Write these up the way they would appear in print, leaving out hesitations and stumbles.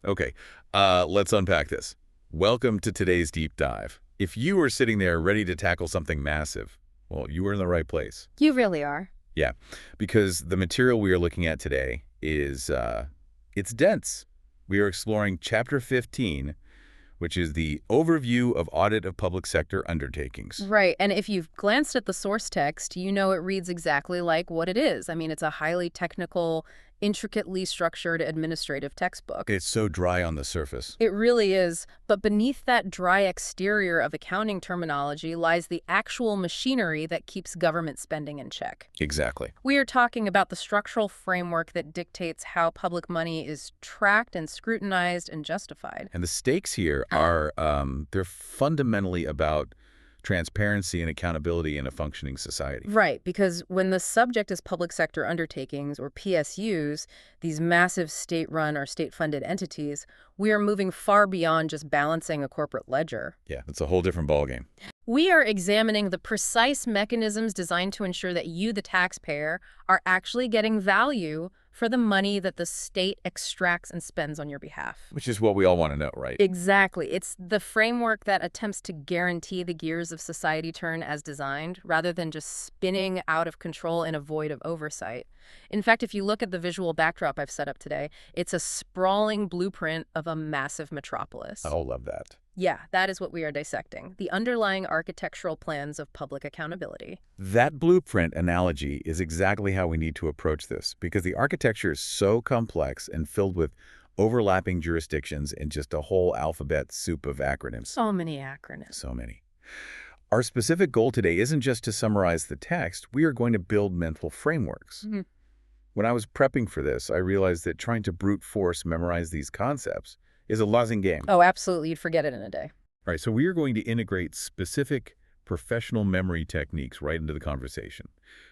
Okay, let's unpack this. Welcome to today's deep dive. If you were sitting there ready to tackle something massive, well, you were in the right place. You really are. Yeah, because the material we are looking at today is, it's dense. We are exploring Chapter 15, which is the Overview of Audit of Public Sector Undertakings. Right. And if you've glanced at the source text, you know it reads exactly like what it is. I mean, it's a highly technical, intricately structured administrative textbook. It's so dry on the surface. It really is. But beneath that dry exterior of accounting terminology lies the actual machinery that keeps government spending in check. Exactly. We are talking about the structural framework that dictates how public money is tracked and scrutinized and justified. And the stakes here are, they're fundamentally about transparency and accountability in a functioning society. Right, because when the subject is public sector undertakings, or PSUs, these massive state-run or state-funded entities, we are moving far beyond just balancing a corporate ledger. Yeah, it's a whole different ballgame. We are examining the precise mechanisms designed to ensure that you, the taxpayer, are actually getting value for the money that the state extracts and spends on your behalf. Which is what we all want to know, right? Exactly. It's the framework that attempts to guarantee the gears of society turn as designed, rather than just spinning out of control in a void of oversight. In fact, if you look at the visual backdrop I've set up today, it's a sprawling blueprint of a massive metropolis. I'll love that. Yeah, that is what we are dissecting, the underlying architectural plans of public accountability. That blueprint analogy is exactly how we need to approach this, because the architecture is so complex and filled with overlapping jurisdictions and just a whole alphabet soup of acronyms. So many acronyms. So many. Our specific goal today isn't just to summarize the text. We are going to build mental frameworks. Mm-hmm. When I was prepping for this, I realized that trying to brute force memorize these concepts is a losing game. Oh, absolutely. You'd forget it in a day. All right, so we are going to integrate specific professional memory techniques right into the conversation.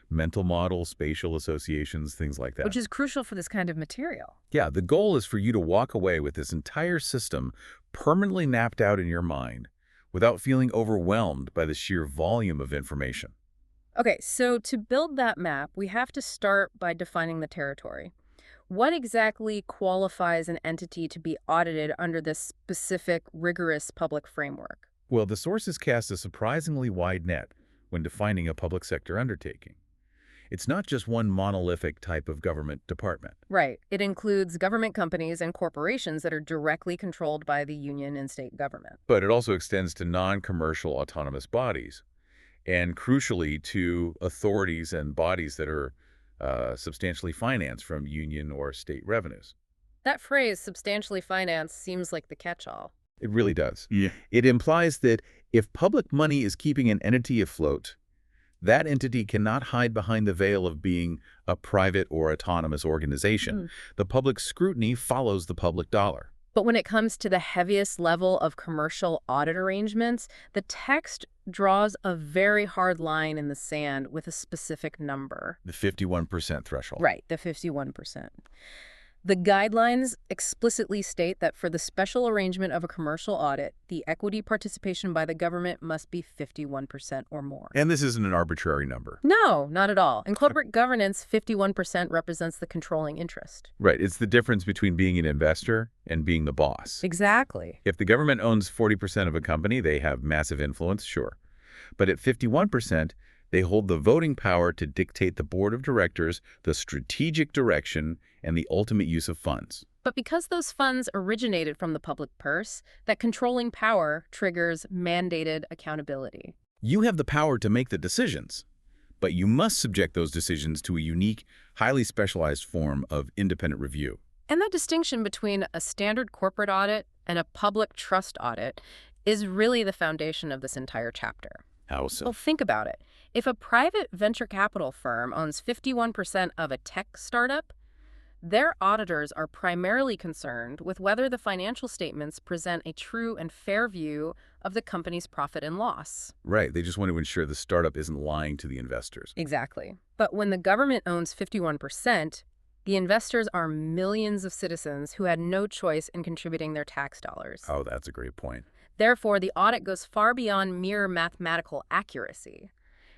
Mental models, spatial associations, things like that. Which is crucial for this kind of material. Yeah, the goal is for you to walk away with this entire system permanently mapped out in your mind without feeling overwhelmed by the sheer volume of information. Okay, so to build that map, we have to start by defining the territory. What exactly qualifies an entity to be audited under this specific, rigorous public framework? Well, the sources cast a surprisingly wide net when defining a public sector undertaking. It's not just one monolithic type of government department. Right. It includes government companies and corporations that are directly controlled by the union and state government. But it also extends to non-commercial autonomous bodies, and crucially to authorities and bodies that are substantially financed from union or state revenues. That phrase, substantially financed, seems like the catch-all. It really does. Yeah. It implies that if public money is keeping an entity afloat, that entity cannot hide behind the veil of being a private or autonomous organization. The public scrutiny follows the public dollar. But when it comes to the heaviest level of commercial audit arrangements, the text draws a very hard line in the sand with a specific number. The 51% threshold. Right, the 51%. The guidelines explicitly state that for the special arrangement of a commercial audit, the equity participation by the government must be 51% or more. And this isn't an arbitrary number. No, not at all. In corporate governance, 51% represents the controlling interest. Right. It's the difference between being an investor and being the boss. Exactly. If the government owns 40% of a company, they have massive influence, sure. But at 51%, they hold the voting power to dictate the board of directors, the strategic direction, and the ultimate use of funds. But because those funds originated from the public purse, that controlling power triggers mandated accountability. You have the power to make the decisions, but you must subject those decisions to a unique, highly specialized form of independent review. And that distinction between a standard corporate audit and a public trust audit is really the foundation of this entire chapter. How so? Well, think about it. If a private venture capital firm owns 51% of a tech startup, their auditors are primarily concerned with whether the financial statements present a true and fair view of the company's profit and loss. Right. They just want to ensure the startup isn't lying to the investors. Exactly. But when the government owns 51%, the investors are millions of citizens who had no choice in contributing their tax dollars. Oh, that's a great point. Therefore, the audit goes far beyond mere mathematical accuracy.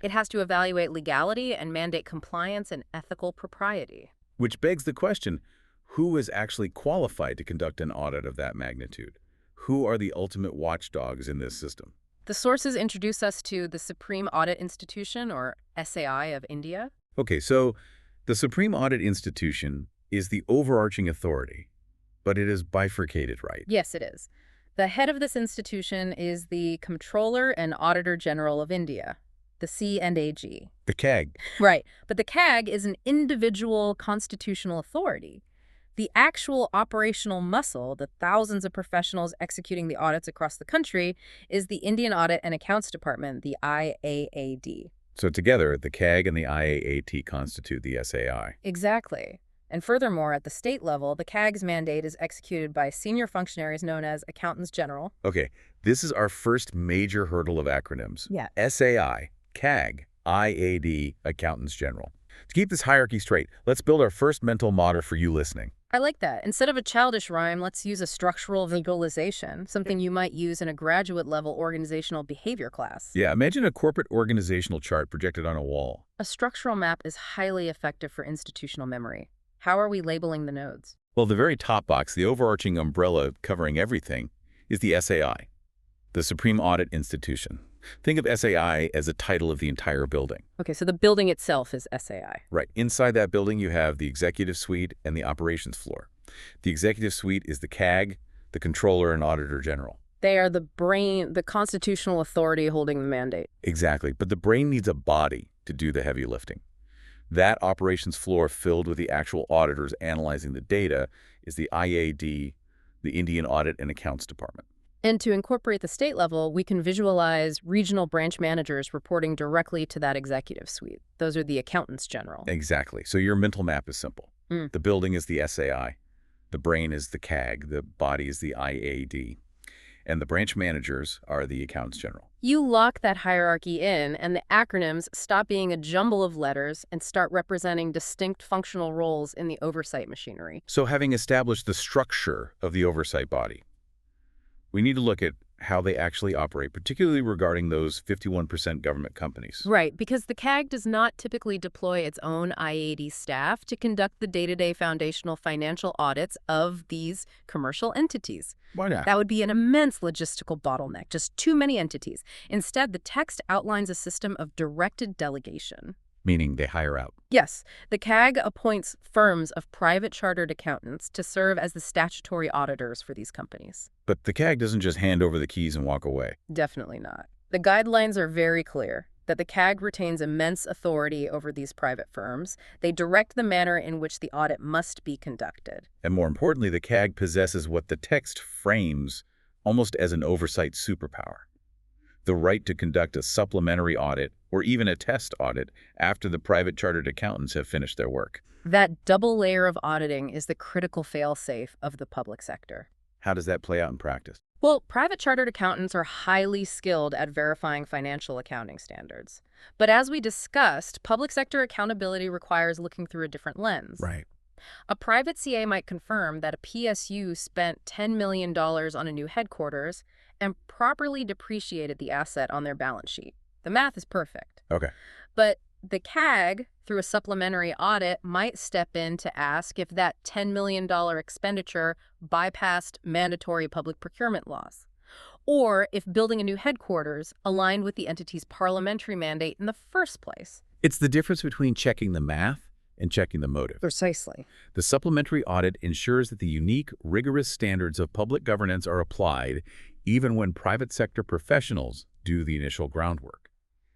It has to evaluate legality and mandate compliance and ethical propriety. Which begs the question, Who is actually qualified to conduct an audit of that magnitude? Who are the ultimate watchdogs in this system? The sources introduce us to the Supreme Audit Institution, or SAI, of India. Okay, so the Supreme Audit Institution is the overarching authority, but it is bifurcated, right? Yes, it is. The head of this institution is the Comptroller and Auditor General of India, the C&AG. The CAG. Right, but the CAG is an individual constitutional authority. The actual operational muscle, the thousands of professionals executing the audits across the country, is the Indian Audit and Accounts Department, the IAAD. So together, the CAG and the IAAT constitute the SAI. Exactly. And furthermore, at the state level, the CAG's mandate is executed by senior functionaries known as accountants general. Okay, this is our first major hurdle of acronyms. Yeah. SAI, CAG, IAD, accountants general. To keep this hierarchy straight, let's build our first mental model for you listening. I like that. Instead of a childish rhyme, let's use a structural visualization, something you might use in a graduate-level organizational behavior class. Yeah, imagine a corporate organizational chart projected on a wall. A structural map is highly effective for institutional memory. How are we labeling the nodes? Well, the very top box, the overarching umbrella covering everything, is the SAI, the Supreme Audit Institution. Think of SAI as a title of the entire building. Okay, so the building itself is SAI. Right. Inside that building, you have the executive suite and the operations floor. The executive suite is the CAG, the Controller and Auditor General. They are the brain, the constitutional authority holding the mandate. Exactly. But the brain needs a body to do the heavy lifting. That operations floor filled with the actual auditors analyzing the data is the IAD, the Indian Audit and Accounts Department. And to incorporate the state level, we can visualize regional branch managers reporting directly to that executive suite. Those are the accountants general. Exactly. So your mental map is simple. The building is the SAI, the brain is the CAG, the body is the IAD, and the branch managers are the accountants general. You lock that hierarchy in, and the acronyms stop being a jumble of letters and start representing distinct functional roles in the oversight machinery. So having established the structure of the oversight body, we need to look at how they actually operate, particularly regarding those 51% government companies. Right, because the CAG does not typically deploy its own IAD staff to conduct the day-to-day foundational financial audits of these commercial entities. Why not? That would be an immense logistical bottleneck, just too many entities. Instead, the text outlines a system of directed delegation. Meaning they hire out. Yes, the CAG appoints firms of private chartered accountants to serve as the statutory auditors for these companies. But the CAG doesn't just hand over the keys and walk away. Definitely not. The guidelines are very clear that the CAG retains immense authority over these private firms. They direct the manner in which the audit must be conducted. And more importantly, the CAG possesses what the text frames almost as an oversight superpower: the right to conduct a supplementary audit or even a test audit after the private chartered accountants have finished their work. That double layer of auditing is the critical fail-safe of the public sector. How does that play out in practice? Well, private chartered accountants are highly skilled at verifying financial accounting standards. But as we discussed, public sector accountability requires looking through a different lens. Right. A private CA might confirm that a PSU spent $10 million on a new headquarters and properly depreciated the asset on their balance sheet. The math is perfect. Okay. But the CAG, through a supplementary audit, might step in to ask if that $10 million expenditure bypassed mandatory public procurement laws, or if building a new headquarters aligned with the entity's parliamentary mandate in the first place. It's the difference between checking the math and checking the motive. Precisely. The supplementary audit ensures that the unique, rigorous standards of public governance are applied even when private sector professionals do the initial groundwork.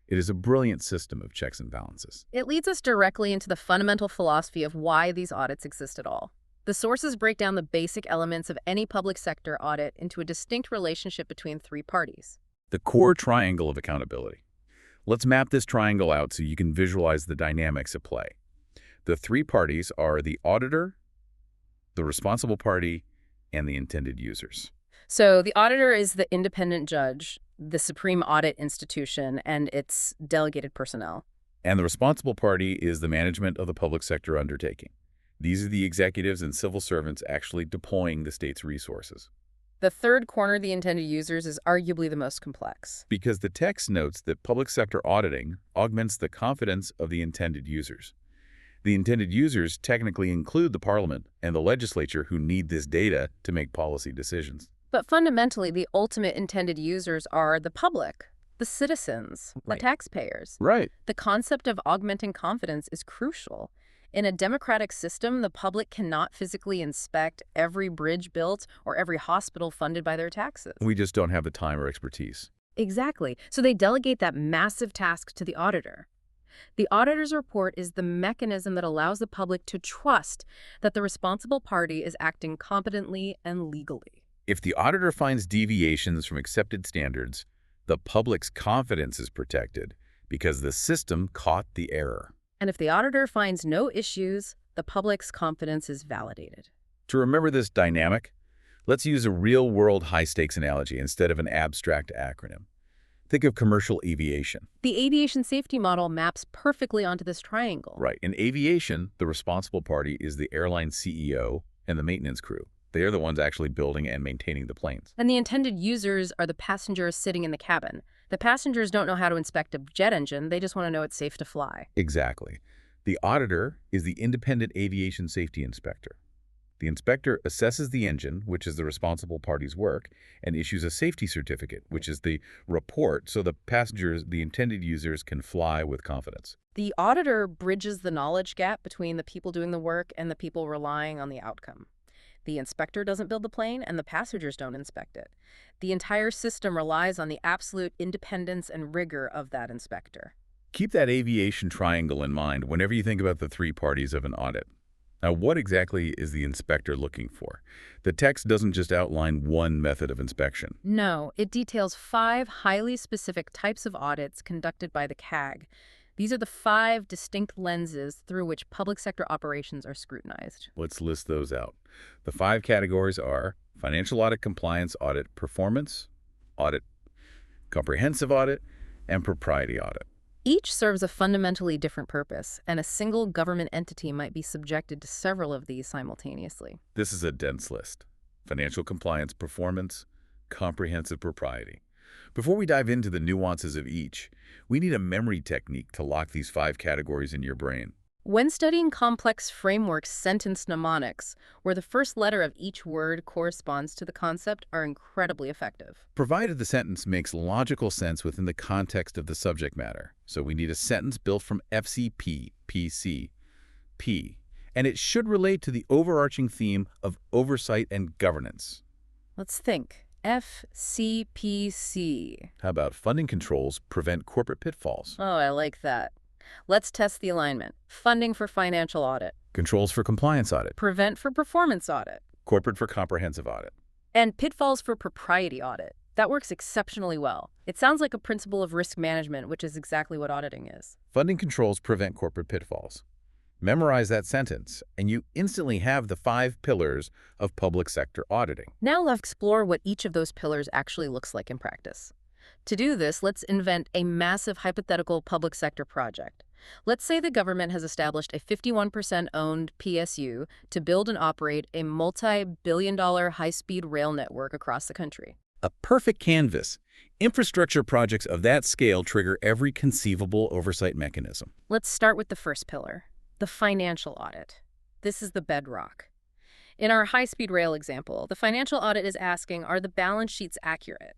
It is a brilliant system of checks and balances. It leads us directly into the fundamental philosophy of why these audits exist at all. The sources break down the basic elements of any public sector audit into a distinct relationship between three parties. The core triangle of accountability. Let's map this triangle out so you can visualize the dynamics at play. The three parties are the auditor, the responsible party, and the intended users. So the auditor is the independent judge, the Supreme Audit Institution, and its delegated personnel. And the responsible party is the management of the public sector undertaking. These are the executives and civil servants actually deploying the state's resources. The third corner, the intended users, is arguably the most complex. Because the text notes that public sector auditing augments the confidence of the intended users. The intended users technically include the Parliament and the legislature who need this data to make policy decisions. But fundamentally, the ultimate intended users are the public, the citizens, the Right. taxpayers. Right. The concept of augmenting confidence is crucial. In a democratic system, the public cannot physically inspect every bridge built or every hospital funded by their taxes. We just don't have the time or expertise. Exactly. So they delegate that massive task to the auditor. The auditor's report is the mechanism that allows the public to trust that the responsible party is acting competently and legally. If the auditor finds deviations from accepted standards, the public's confidence is protected because the system caught the error. And if the auditor finds no issues, the public's confidence is validated. To remember this dynamic, let's use a real-world high-stakes analogy instead of an abstract acronym. Think of commercial aviation. The aviation safety model maps perfectly onto this triangle. Right. In aviation, the responsible party is the airline CEO and the maintenance crew. They are the ones actually building and maintaining the planes. And the intended users are the passengers sitting in the cabin. The passengers don't know how to inspect a jet engine, they just want to know it's safe to fly. Exactly. The auditor is the independent aviation safety inspector. The inspector assesses the engine, which is the responsible party's work, and issues a safety certificate, which is the report, so the passengers, the intended users, can fly with confidence. The auditor bridges the knowledge gap between the people doing the work and the people relying on the outcome. The inspector doesn't build the plane, and the passengers don't inspect it. The entire system relies on the absolute independence and rigor of that inspector. Keep that aviation triangle in mind whenever you think about the three parties of an audit. Now, what exactly is the inspector looking for? The text doesn't just outline one method of inspection. No, it details 5 highly specific types of audits conducted by the CAG. These are the 5 distinct lenses through which public sector operations are scrutinized. Let's list those out. The 5 categories are financial audit, compliance audit, performance audit, comprehensive audit, and propriety audit. Each serves a fundamentally different purpose, and a single government entity might be subjected to several of these simultaneously. This is a dense list. Financial compliance, performance, comprehensive propriety. Before we dive into the nuances of each, we need a memory technique to lock these 5 categories in your brain. When studying complex frameworks, sentence mnemonics, where the first letter of each word corresponds to the concept, are incredibly effective. Provided the sentence makes logical sense within the context of the subject matter. So we need a sentence built from FCP, PC, P, and it should relate to the overarching theme of oversight and governance. Let's think. FCPC. How about funding controls prevent corporate pitfalls? Oh, I like that. Let's test the alignment. Funding for financial audit. Controls for compliance audit. Prevent for performance audit. Corporate for comprehensive audit. And pitfalls for propriety audit. That works exceptionally well. It sounds like a principle of risk management, which is exactly what auditing is. Funding controls prevent corporate pitfalls. Memorize that sentence, and you instantly have the 5 pillars of public sector auditing. Now let's explore what each of those pillars actually looks like in practice. To do this, let's invent a massive hypothetical public sector project. Let's say the government has established a 51% owned PSU to build and operate a multi-billion-dollar high-speed rail network across the country. A perfect canvas. Infrastructure projects of that scale trigger every conceivable oversight mechanism. Let's start with the first pillar, the financial audit. This is the bedrock. In our high-speed rail example, the financial audit is asking, are the balance sheets accurate?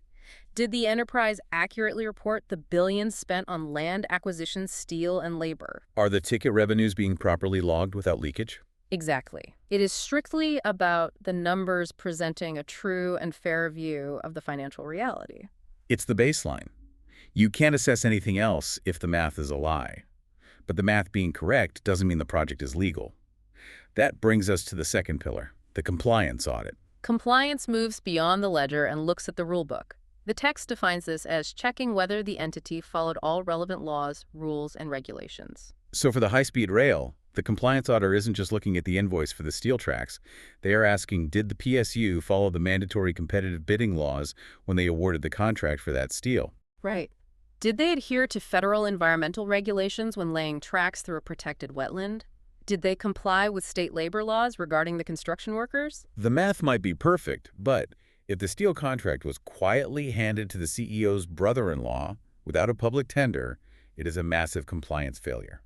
Did the enterprise accurately report the billions spent on land acquisition, steel, and labor? Are the ticket revenues being properly logged without leakage? Exactly. It is strictly about the numbers presenting a true and fair view of the financial reality. It's the baseline. You can't assess anything else if the math is a lie. But the math being correct doesn't mean the project is legal. That brings us to the second pillar, the compliance audit. Compliance moves beyond the ledger and looks at the rulebook. The text defines this as checking whether the entity followed all relevant laws, rules, and regulations. So for the high-speed rail, the compliance auditor isn't just looking at the invoice for the steel tracks. They are asking, did the PSU follow the mandatory competitive bidding laws when they awarded the contract for that steel? Right. Did they adhere to federal environmental regulations when laying tracks through a protected wetland? Did they comply with state labor laws regarding the construction workers? The math might be perfect, but if the steel contract was quietly handed to the CEO's brother-in-law without a public tender, it is a massive compliance failure.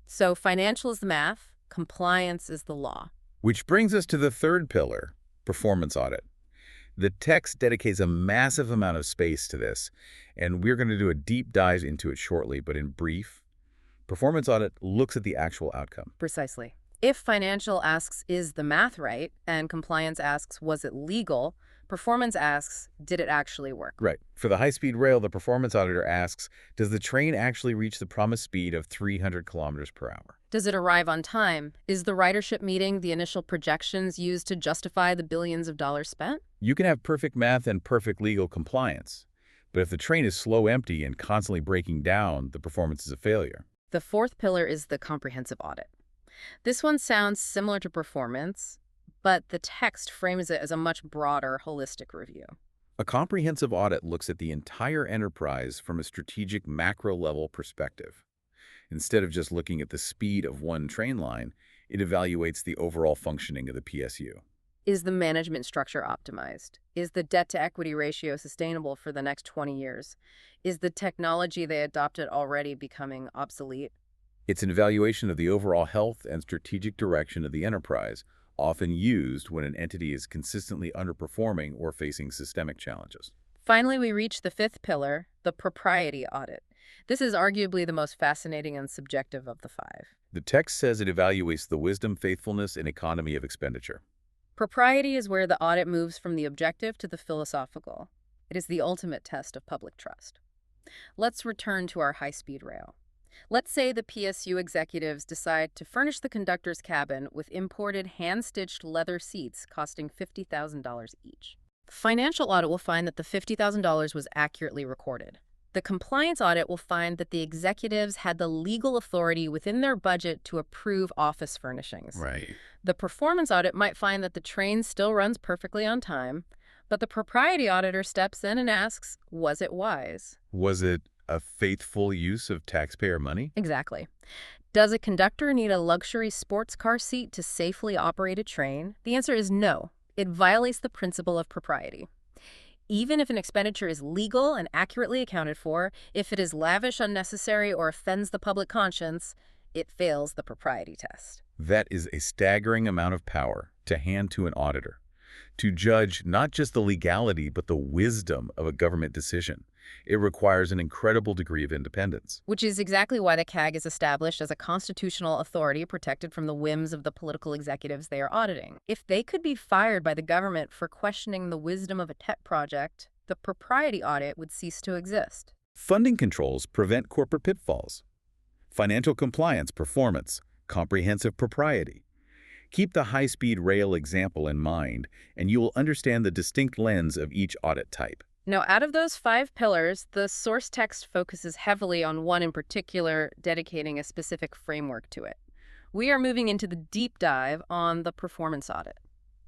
So financial is the math, compliance is the law. Which brings us to the third pillar, performance audit. The text dedicates a massive amount of space to this, and we're going to do a deep dive into it shortly, but in brief, performance audit looks at the actual outcome. Precisely. If financial asks, is the math right? And compliance asks, was it legal? Performance asks, did it actually work? Right. For the high-speed rail, the performance auditor asks, does the train actually reach the promised speed of 300 kilometers per hour? Does it arrive on time? Is the ridership meeting the initial projections used to justify the billions of dollars spent? You can have perfect math and perfect legal compliance, but if the train is slow empty and constantly breaking down, the performance is a failure. The fourth pillar is the comprehensive audit. This one sounds similar to performance, but the text frames it as a much broader, holistic review. A comprehensive audit looks at the entire enterprise from a strategic macro-level perspective. Instead of just looking at the speed of one train line, it evaluates the overall functioning of the PSU. Is the management structure optimized? Is the debt-to-equity ratio sustainable for the next 20 years? Is the technology they adopted already becoming obsolete? It's an evaluation of the overall health and strategic direction of the enterprise, often used when an entity is consistently underperforming or facing systemic challenges. Finally, we reach the fifth pillar, the propriety audit. This is arguably the most fascinating and subjective of the five. The text says it evaluates the wisdom, faithfulness, and economy of expenditure. Propriety is where the audit moves from the objective to the philosophical. It is the ultimate test of public trust. Let's return to our high-speed rail. Let's say the PSU executives decide to furnish the conductor's cabin with imported hand-stitched leather seats costing $50,000 each. The financial audit will find that the $50,000 was accurately recorded. The compliance audit will find that the executives had the legal authority within their budget to approve office furnishings. Right. The performance audit might find that the train still runs perfectly on time, but the propriety auditor steps in and asks, was it wise? Was it a faithful use of taxpayer money? Exactly. Does a conductor need a luxury sports car seat to safely operate a train? The answer is no. It violates the principle of propriety. Even if an expenditure is legal and accurately accounted for, if it is lavish, unnecessary, or offends the public conscience, it fails the propriety test. That is a staggering amount of power to hand to an auditor, to judge not just the legality but the wisdom of a government decision. It requires an incredible degree of independence. Which is exactly why the CAG is established as a constitutional authority protected from the whims of the political executives they are auditing. If they could be fired by the government for questioning the wisdom of a tech project, the propriety audit would cease to exist. Funding controls prevent corporate pitfalls. Financial compliance, performance, comprehensive propriety. Keep the high-speed rail example in mind, and you will understand the distinct lens of each audit type. Now, out of those five pillars, the source text focuses heavily on one in particular, dedicating a specific framework to it. We are moving into the deep dive on the performance audit.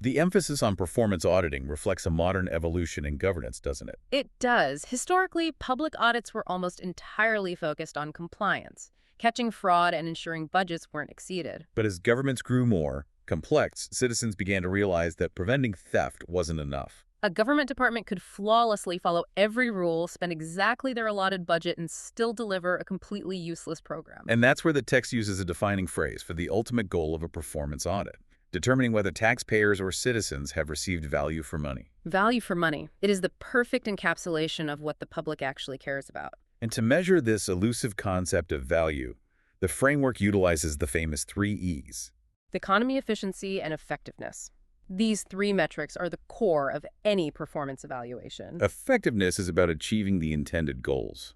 The emphasis on performance auditing reflects a modern evolution in governance, doesn't it? It does. Historically, public audits were almost entirely focused on compliance, catching fraud and ensuring budgets weren't exceeded. But as governments grew more complex, citizens began to realize that preventing theft wasn't enough. A government department could flawlessly follow every rule, spend exactly their allotted budget, and still deliver a completely useless program. And that's where the text uses a defining phrase for the ultimate goal of a performance audit, determining whether taxpayers or citizens have received value for money. Value for money. It is the perfect encapsulation of what the public actually cares about. And to measure this elusive concept of value, the framework utilizes the famous 3 E's. Economy, efficiency, and effectiveness. These three metrics are the core of any performance evaluation. Effectiveness is about achieving the intended goals.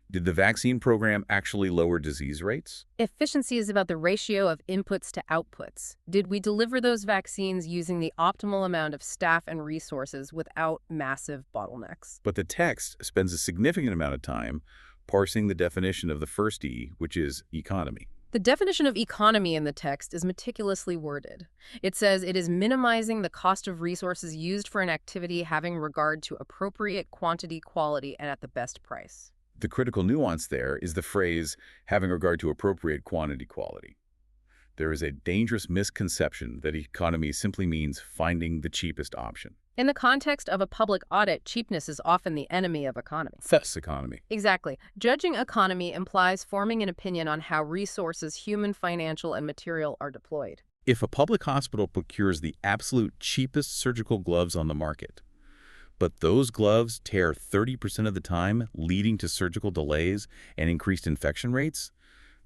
Did the vaccine program actually lower disease rates? Efficiency is about the ratio of inputs to outputs. Did we deliver those vaccines using the optimal amount of staff and resources without massive bottlenecks? But the text spends a significant amount of time parsing the definition of the first E, which is economy. The definition of economy in the text is meticulously worded. It says it is minimizing the cost of resources used for an activity having regard to appropriate quantity, quality, and at the best price. The critical nuance there is the phrase, having regard to appropriate quantity, quality. There is a dangerous misconception that economy simply means finding the cheapest option. In the context of a public audit, cheapness is often the enemy of economy. Thus economy. Exactly. Judging economy implies forming an opinion on how resources, human, financial, and material, are deployed. If a public hospital procures the absolute cheapest surgical gloves on the market, but those gloves tear 30% of the time, leading to surgical delays and increased infection rates,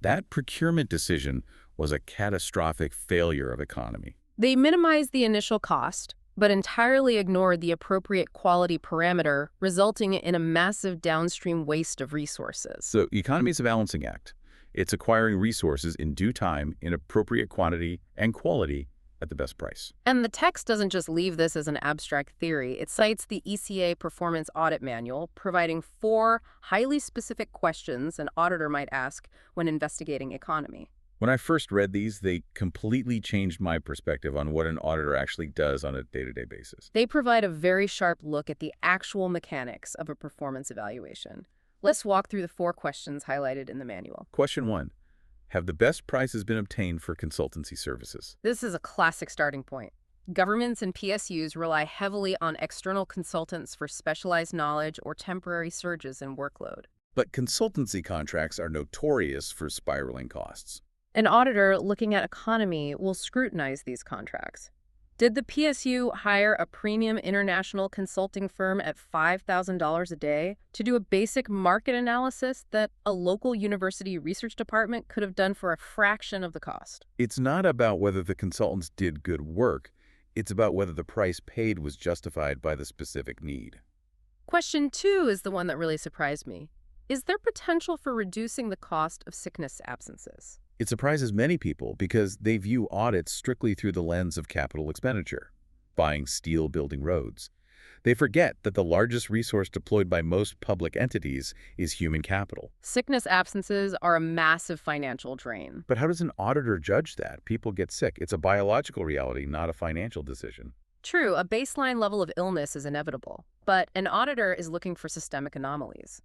that procurement decision was a catastrophic failure of economy. They minimize the initial cost, but entirely ignored the appropriate quality parameter, resulting in a massive downstream waste of resources. So economy is a balancing act. It's acquiring resources in due time, in appropriate quantity and quality at the best price. And the text doesn't just leave this as an abstract theory. It cites the ECA Performance Audit Manual, providing 4 highly specific questions an auditor might ask when investigating economy. When I first read these, they completely changed my perspective on what an auditor actually does on a day-to-day basis. They provide a very sharp look at the actual mechanics of a performance evaluation. Let's walk through the 4 questions highlighted in the manual. Question 1. Have the best prices been obtained for consultancy services? This is a classic starting point. Governments and PSUs rely heavily on external consultants for specialized knowledge or temporary surges in workload. But consultancy contracts are notorious for spiraling costs. An auditor looking at economy will scrutinize these contracts. Did the PSU hire a premium international consulting firm at $5,000 a day to do a basic market analysis that a local university research department could have done for a fraction of the cost? It's not about whether the consultants did good work. It's about whether the price paid was justified by the specific need. Question 2 is the one that really surprised me. Is there potential for reducing the cost of sickness absences? It surprises many people because they view audits strictly through the lens of capital expenditure, buying steel, building roads. They forget that the largest resource deployed by most public entities is human capital. Sickness absences are a massive financial drain. But how does an auditor judge that? People get sick. It's a biological reality, not a financial decision. True, a baseline level of illness is inevitable, but an auditor is looking for systemic anomalies.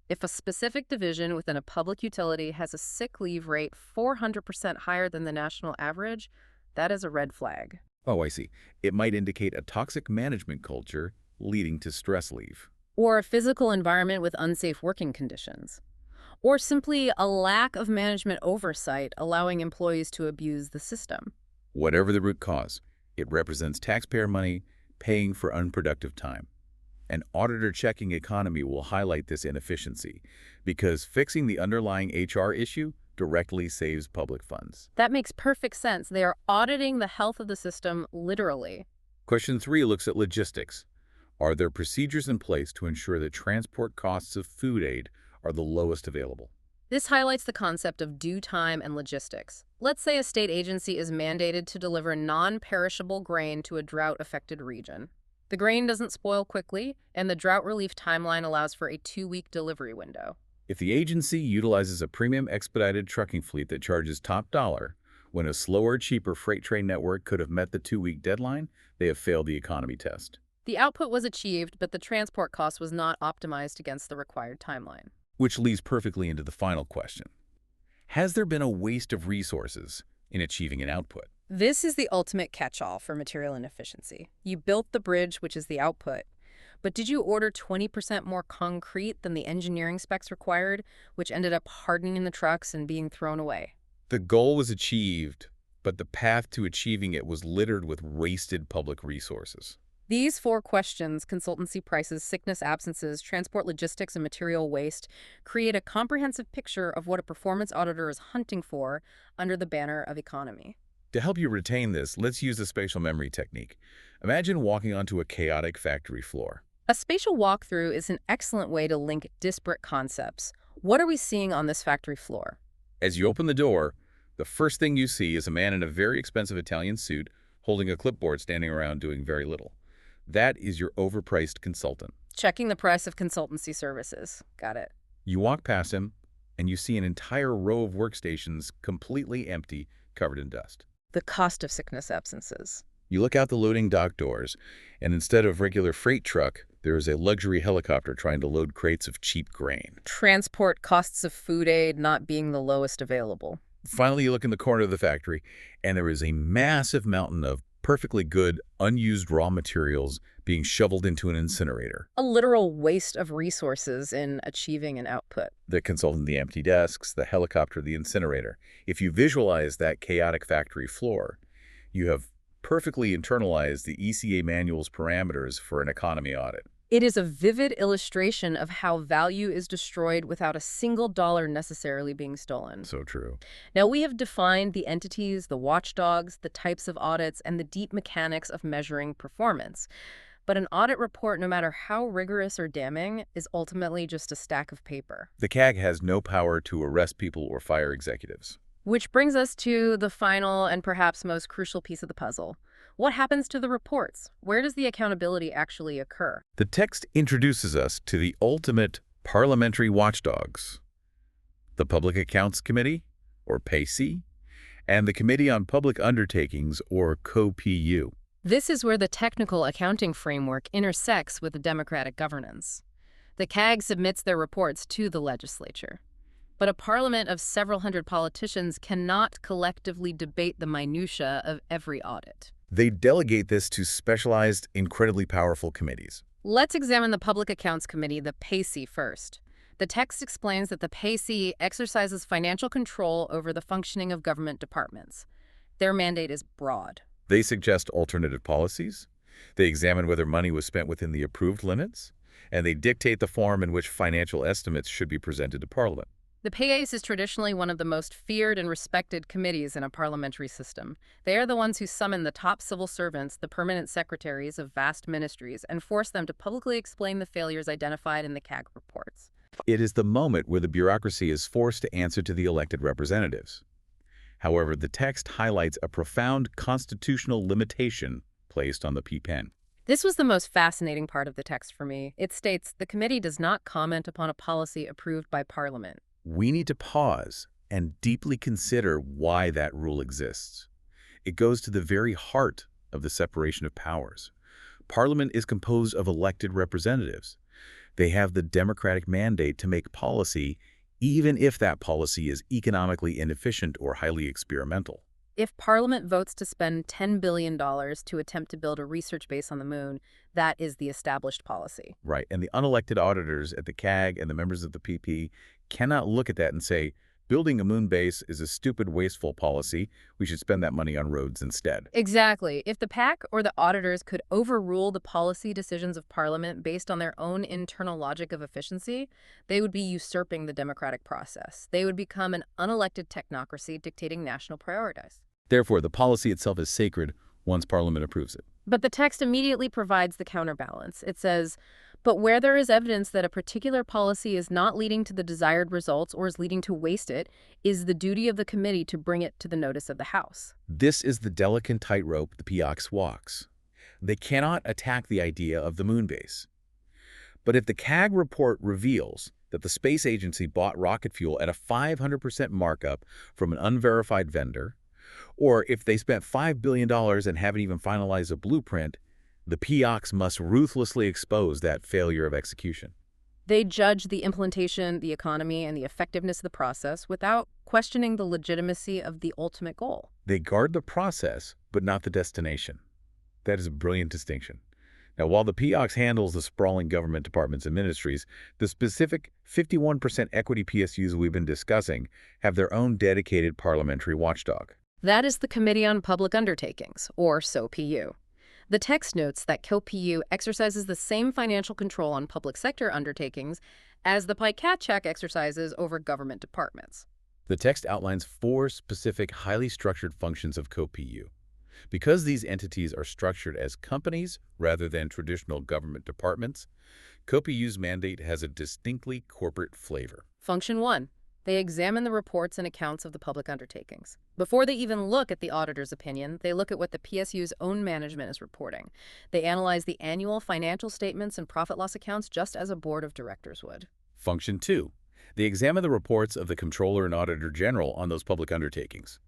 If a specific division within a public utility has a sick leave rate 400% higher than the national average, that is a red flag. Oh, I see. It might indicate a toxic management culture leading to stress leave. Or a physical environment with unsafe working conditions. Or simply a lack of management oversight allowing employees to abuse the system. Whatever the root cause, it represents taxpayer money paying for unproductive time. An auditor checking economy will highlight this inefficiency because fixing the underlying HR issue directly saves public funds. That makes perfect sense. They are auditing the health of the system literally. Question 3 looks at logistics. Are there procedures in place to ensure that transport costs of food aid are the lowest available? This highlights the concept of due time and logistics. Let's say a state agency is mandated to deliver non-perishable grain to a drought-affected region. The grain doesn't spoil quickly, and the drought relief timeline allows for a 2-week delivery window. If the agency utilizes a premium expedited trucking fleet that charges top dollar, when a slower, cheaper freight train network could have met the 2-week deadline, they have failed the economy test. The output was achieved, but the transport cost was not optimized against the required timeline. Which leads perfectly into the final question. Has there been a waste of resources in achieving an output? This is the ultimate catch-all for material inefficiency. You built the bridge, which is the output. But did you order 20% more concrete than the engineering specs required, which ended up hardening the trucks and being thrown away? The goal was achieved, but the path to achieving it was littered with wasted public resources. These 4 questions, consultancy prices, sickness absences, transport logistics, and material waste, create a comprehensive picture of what a performance auditor is hunting for under the banner of economy. To help you retain this, let's use the spatial memory technique. Imagine walking onto a chaotic factory floor. A spatial walkthrough is an excellent way to link disparate concepts. What are we seeing on this factory floor? As you open the door, the first thing you see is a man in a very expensive Italian suit holding a clipboard standing around doing very little. That is your overpriced consultant. Checking the price of consultancy services. Got it. You walk past him, and you see an entire row of workstations completely empty, covered in dust. The cost of sickness absences. You look out the loading dock doors, and instead of regular freight truck, there is a luxury helicopter trying to load crates of cheap grain. Transport costs of food aid not being the lowest available. Finally, you look in the corner of the factory, and there is a massive mountain of perfectly good, unused raw materials being shoveled into an incinerator. A literal waste of resources in achieving an output. The consultant, the empty desks, the helicopter, the incinerator. If you visualize that chaotic factory floor, you have perfectly internalized the ECA manual's parameters for an economy audit. It is a vivid illustration of how value is destroyed without a single dollar necessarily being stolen. So true. Now, we have defined the entities, the watchdogs, the types of audits, and the deep mechanics of measuring performance. But an audit report, no matter how rigorous or damning, is ultimately just a stack of paper. The CAG has no power to arrest people or fire executives. Which brings us to the final and perhaps most crucial piece of the puzzle. What happens to the reports? Where does the accountability actually occur? The text introduces us to the ultimate parliamentary watchdogs, the Public Accounts Committee, or PAC, and the Committee on Public Undertakings, or COPU. This is where the technical accounting framework intersects with the democratic governance. The CAG submits their reports to the legislature. But a parliament of several hundred politicians cannot collectively debate the minutiae of every audit. They delegate this to specialized, incredibly powerful committees. Let's examine the Public Accounts Committee, the PAC, first. The text explains that the PAC exercises financial control over the functioning of government departments. Their mandate is broad. They suggest alternative policies, they examine whether money was spent within the approved limits, and they dictate the form in which financial estimates should be presented to Parliament. The PAC is traditionally one of the most feared and respected committees in a parliamentary system. They are the ones who summon the top civil servants, the permanent secretaries of vast ministries, and force them to publicly explain the failures identified in the CAG reports. It is the moment where the bureaucracy is forced to answer to the elected representatives. However, the text highlights a profound constitutional limitation placed on the PPEN. This was the most fascinating part of the text for me. It states, the committee does not comment upon a policy approved by Parliament. We need to pause and deeply consider why that rule exists. It goes to the very heart of the separation of powers. Parliament is composed of elected representatives. They have the democratic mandate to make policy, even if that policy is economically inefficient or highly experimental. If Parliament votes to spend $10 billion to attempt to build a research base on the moon, that is the established policy. Right, and the unelected auditors at the CAG and the members of the PP cannot look at that and say, building a moon base is a stupid, wasteful policy. We should spend that money on roads instead. Exactly. If the PAC or the auditors could overrule the policy decisions of Parliament based on their own internal logic of efficiency, they would be usurping the democratic process. They would become an unelected technocracy dictating national priorities. Therefore, the policy itself is sacred once Parliament approves it. But the text immediately provides the counterbalance. It says, but where there is evidence that a particular policy is not leading to the desired results or is leading to waste it, is the duty of the committee to bring it to the notice of the House. This is the delicate tightrope the PIACs walks. They cannot attack the idea of the moon base. But if the CAG report reveals that the space agency bought rocket fuel at a 500% markup from an unverified vendor, or if they spent $5 billion and haven't even finalized a blueprint, the PIACs must ruthlessly expose that failure of execution. They judge the implementation, the economy, and the effectiveness of the process without questioning the legitimacy of the ultimate goal. They guard the process, but not the destination. That is a brilliant distinction. Now, while the PIACs handles the sprawling government departments and ministries, the specific 51% equity PSUs we've been discussing have their own dedicated parliamentary watchdog. That is the Committee on Public Undertakings, or COPU. The text notes that COPU exercises the same financial control on public sector undertakings as the PICAT exercises over government departments. The text outlines 4 specific, highly structured functions of COPU. Because these entities are structured as companies rather than traditional government departments, COPU's mandate has a distinctly corporate flavor. Function 1. They examine the reports and accounts of the public undertakings. Before they even look at the auditor's opinion, they look at what the PSU's own management is reporting. They analyze the annual financial statements and profit-loss accounts just as a board of directors would. Function 2. They examine the reports of the Comptroller and Auditor General on those public undertakings.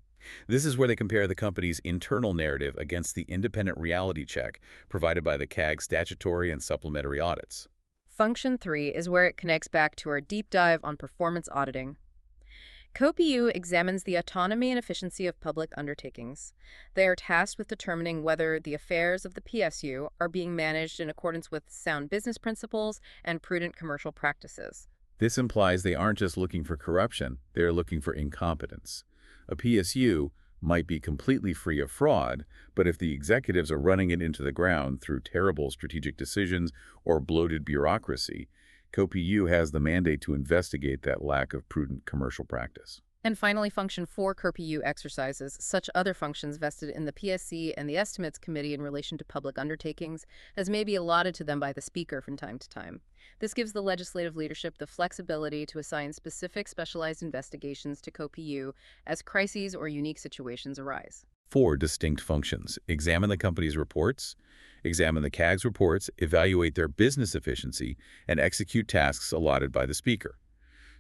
This is where they compare the company's internal narrative against the independent reality check provided by the CAG statutory and supplementary audits. Function 3 is where it connects back to our deep dive on performance auditing. CoPU examines the autonomy and efficiency of public undertakings. They are tasked with determining whether the affairs of the PSU are being managed in accordance with sound business principles and prudent commercial practices. This implies they aren't just looking for corruption, they're looking for incompetence. A PSU might be completely free of fraud, but if the executives are running it into the ground through terrible strategic decisions or bloated bureaucracy, CoPU has the mandate to investigate that lack of prudent commercial practice. And finally, Function 4 CoPU exercises such other functions vested in the PSC and the Estimates Committee in relation to public undertakings as may be allotted to them by the Speaker from time to time. This gives the legislative leadership the flexibility to assign specific specialized investigations to CoPU as crises or unique situations arise. 4 distinct functions: examine the company's reports, examine the CAG's reports, evaluate their business efficiency, and execute tasks allotted by the Speaker.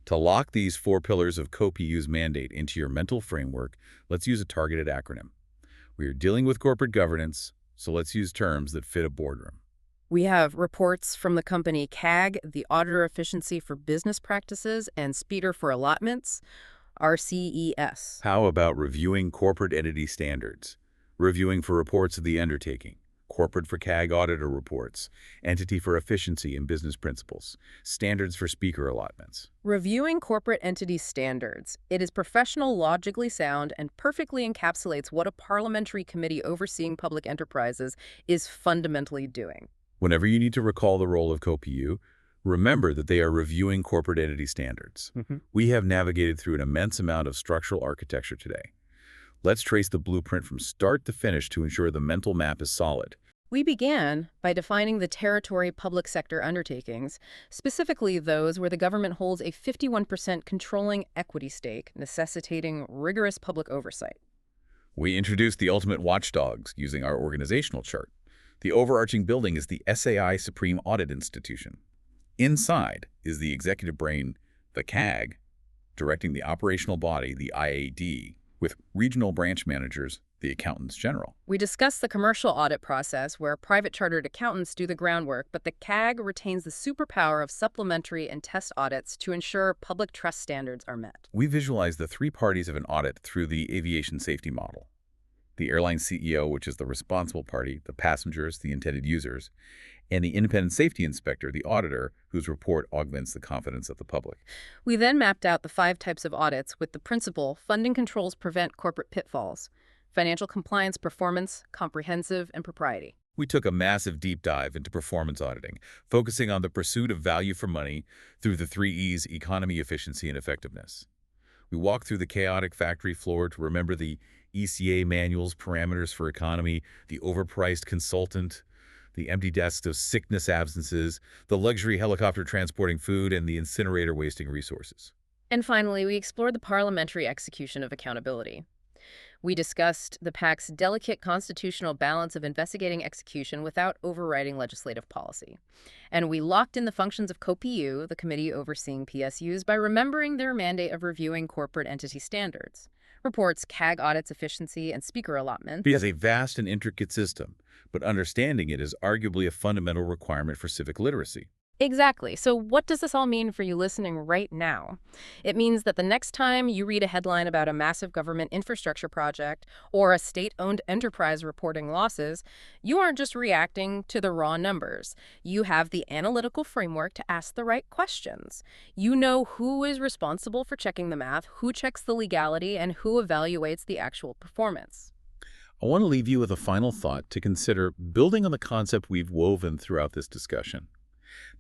To lock these 4 pillars of CoPU's mandate into your mental framework, let's use a targeted acronym. We are dealing with corporate governance, so let's use terms that fit a boardroom. We have reports from the company CAG, the Auditor Efficiency for Business Practices, and Speeder for Allotments, RCES. How about reviewing corporate entity standards? Reviewing for reports of the undertaking, corporate for CAG auditor reports, entity for efficiency and business principles, standards for Speaker allotments. Reviewing corporate entity standards. It is professional, logically sound, and perfectly encapsulates what a parliamentary committee overseeing public enterprises is fundamentally doing. Whenever you need to recall the role of CoPU, remember that they are reviewing corporate entity standards. We have navigated through an immense amount of structural architecture today. Let's trace the blueprint from start to finish to ensure the mental map is solid. We began by defining the territory public sector undertakings, specifically those where the government holds a 51% controlling equity stake, necessitating rigorous public oversight. We introduced the ultimate watchdogs using our organizational chart. The overarching building is the SAI Supreme Audit Institution. Inside is the executive brain, the CAG, directing the operational body, the IAD, with regional branch managers, the accountants general. We discussed the commercial audit process where private chartered accountants do the groundwork, but the CAG retains the superpower of supplementary and test audits to ensure public trust standards are met. We visualize the 3 parties of an audit through the aviation safety model. The airline CEO, which is the responsible party, the passengers, the intended users, and the independent safety inspector, the auditor, whose report augments the confidence of the public. We then mapped out the 5 types of audits with the principle funding controls prevent corporate pitfalls: financial compliance, performance, comprehensive, and propriety. We took a massive deep dive into performance auditing, focusing on the pursuit of value for money through the 3 E's: economy, efficiency, and effectiveness. We walked through the chaotic factory floor to remember the ECA manuals, parameters for economy, the overpriced consultant, the empty desks of sickness absences, the luxury helicopter transporting food, and the incinerator wasting resources. And finally, we explored the parliamentary execution of accountability. We discussed the PAC's delicate constitutional balance of investigating execution without overriding legislative policy. And we locked in the functions of CoPU, the committee overseeing PSUs, by remembering their mandate of reviewing corporate entity standards. Reports, CAG audits, efficiency, and Speaker allotments. It is a vast and intricate system, but understanding it is arguably a fundamental requirement for civic literacy. Exactly. So what does this all mean for you listening right now? It means that the next time you read a headline about a massive government infrastructure project or a state-owned enterprise reporting losses, you aren't just reacting to the raw numbers. You have the analytical framework to ask the right questions. You know who is responsible for checking the math, who checks the legality, and who evaluates the actual performance. I want to leave you with a final thought to consider, building on the concept we've woven throughout this discussion.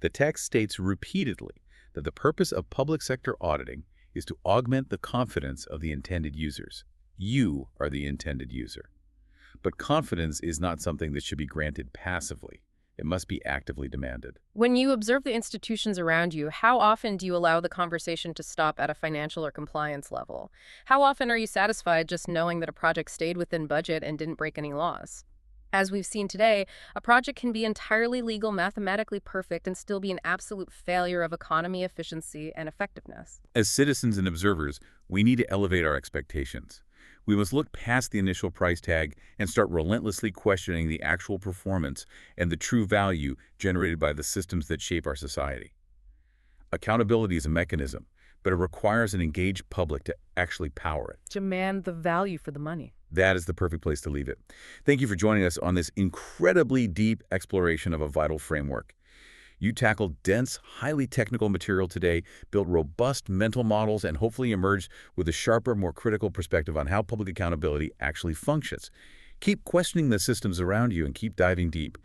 The text states repeatedly that the purpose of public sector auditing is to augment the confidence of the intended users. You are the intended user. But confidence is not something that should be granted passively. It must be actively demanded. When you observe the institutions around you, how often do you allow the conversation to stop at a financial or compliance level? How often are you satisfied just knowing that a project stayed within budget and didn't break any laws? As we've seen today, a project can be entirely legal, mathematically perfect, and still be an absolute failure of economy, efficiency, and effectiveness. As citizens and observers, we need to elevate our expectations. We must look past the initial price tag and start relentlessly questioning the actual performance and the true value generated by the systems that shape our society. Accountability is a mechanism, but it requires an engaged public to actually power it. Demand the value for the money. That is the perfect place to leave it. Thank you for joining us on this incredibly deep exploration of a vital framework. You tackled dense, highly technical material today, built robust mental models, and hopefully emerged with a sharper, more critical perspective on how public accountability actually functions. Keep questioning the systems around you and keep diving deep.